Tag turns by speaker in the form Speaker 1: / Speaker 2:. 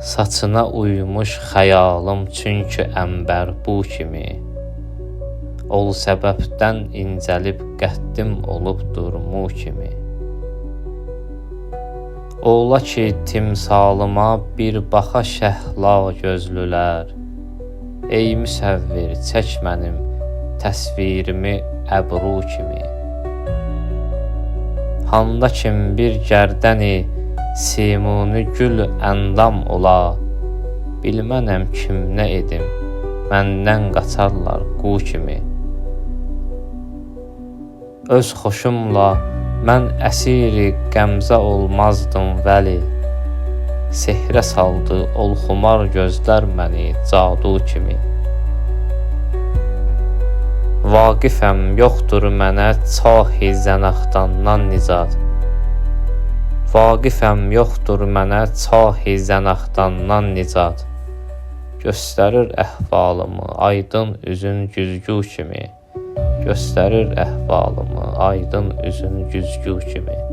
Speaker 1: Saçına uymuş xəyalım çünki əmbər bu kimi. Ol səbəbdən incəlib qəddim olub durmu kimi. Ola ki timsalıma bir baxa şəhla gözlülər. Ey müsəvvir çək mənim təsvirimi əbru kimi. Handa kim bir gərdəni simuni gül əndam ola. Bilmənəm kim nə edim, məndən qaçarlar qu kimi. Öz xoşumla mən əsiri qəmzə olmazdım vəli. Sehrə saldı ol xumar gözlər məni cadu kimi. Vaqifəm yoxdur mənə çahi zənaxtandan nicat. Vaqifəm yoxdur mənə çahi zənaxtandan nicat. Göstərir əhvalımı aydın üzün güzgü kimi. Göstərir əhvalımı aydın üzün güzgü kimi.